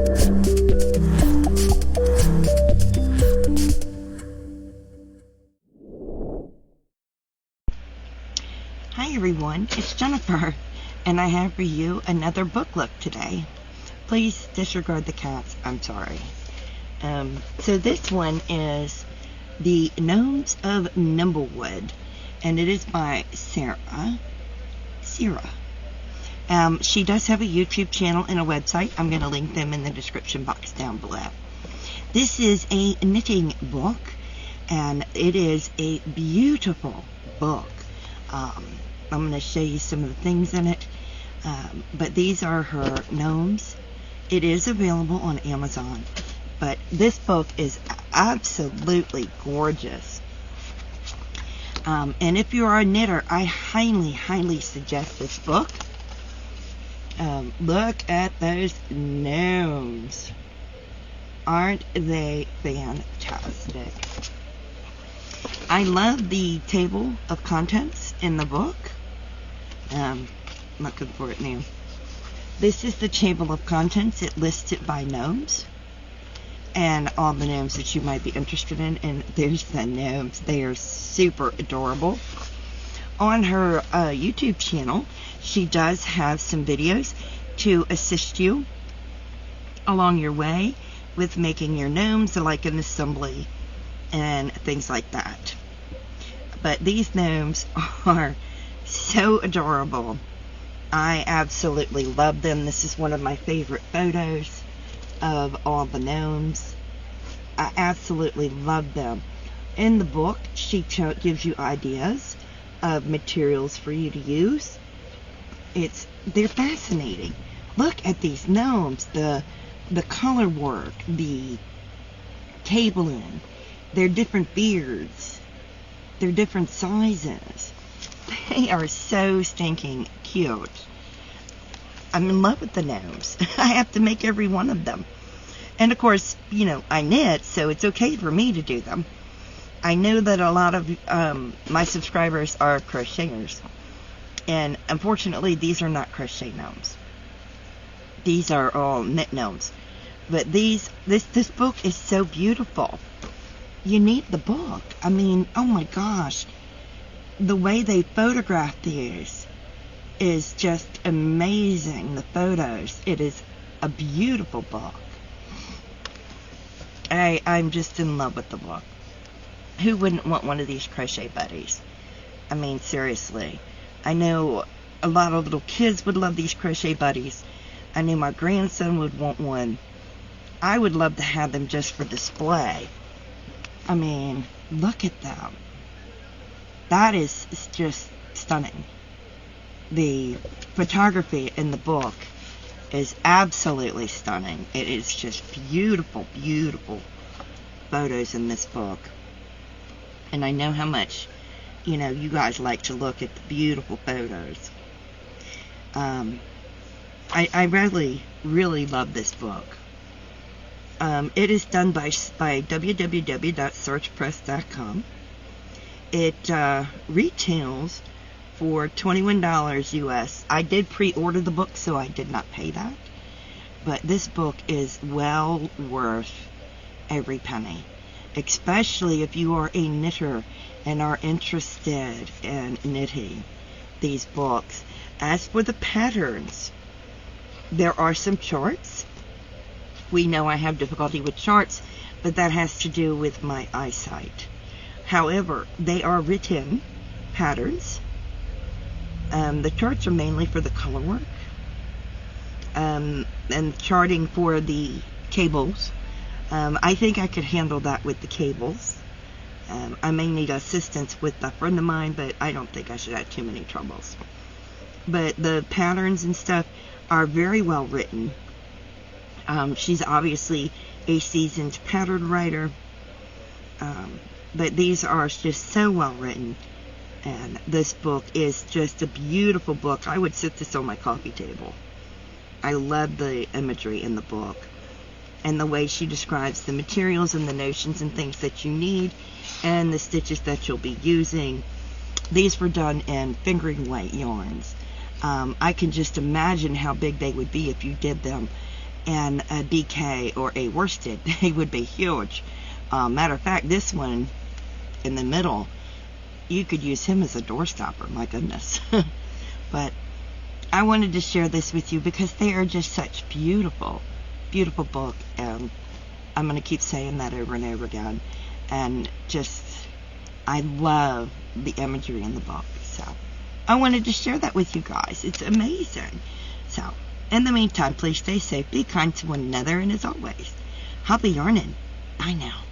Hi everyone, it's Jennifer, and I have for you another book look today. Please disregard the cats, I'm sorry. So this one is The Gnomes of Nimblewood, and it is by Sarah. She does have a YouTube channel and a website. I'm going to link them in the description box down below. This is a knitting book, and it is a beautiful book. I'm going to show you some of the things in it, but these are her gnomes. It is available on Amazon, but this book is absolutely gorgeous. And if you are a knitter, I highly suggest this book. Look at those gnomes. Aren't they fantastic? I love the table of contents in the book. I'm looking for it now. This is the table of contents. It lists it by gnomes and all the gnomes that you might be interested in. And there's the gnomes. They are super adorable. On her YouTube channel, she does have some videos to assist you along your way with making your gnomes, like an assembly and things like that. But these gnomes are so adorable. I absolutely love them. This is one of my favorite photos of all the gnomes. I absolutely love them. In the book, she gives you ideas of materials for you to use. They're fascinating. Look at these gnomes, the color work, the cabling, their different beards, their different sizes. They are so stinking cute. I'm in love with the gnomes. I have to make every one of them. And of course, you know, I knit, so it's okay for me to do them. I know that a lot of my subscribers are crocheters. And unfortunately, these are not crochet gnomes. These are all knit gnomes. But this book is so beautiful. You need the book. I mean, oh my gosh. The way they photograph these is just amazing. The photos. It is a beautiful book. I'm just in love with the book. Who wouldn't want one of these crochet buddies? I mean, seriously. I know a lot of little kids would love these crochet buddies. I know my grandson would want one. I would love to have them just for display. I mean, look at them. That is just stunning. The photography in the book is absolutely stunning. It is just beautiful, beautiful photos in this book. And I know how much, you know, you guys like to look at the beautiful photos. I really love this book. It is done by www.searchpress.com. It retails for $21 US. I did pre-order the book, so I did not pay that. But this book is well worth every penny, especially if you are a knitter and are interested in knitting these books. As for the patterns, there are some charts. We know I have difficulty with charts, but that has to do with my eyesight. However, they are written patterns. The charts are mainly for the color work, and charting for the cables. I think I could handle that with the cables. I may need assistance with a friend of mine, but I don't think I should have too many troubles. But the patterns and stuff are very well written. She's obviously a seasoned pattern writer, but these are just so well written. And this book is just a beautiful book. I would sit this on my coffee table. I love the imagery in the book and the way she describes the materials and the notions and things that you need and the stitches that you'll be using. These were done in fingering weight yarns. I can just imagine how big they would be if you did them and a DK or a worsted. They would be huge. Matter of fact, this one in the middle, you could use him as a door stopper. My goodness. But I wanted to share this with you because they are just such beautiful, beautiful book. And I'm going to keep saying that over and over again. And just, I love the imagery in the book. So I wanted to share that with you guys. It's amazing. So in the meantime, please stay safe, be kind to one another, and as always, happy yarning. Bye now.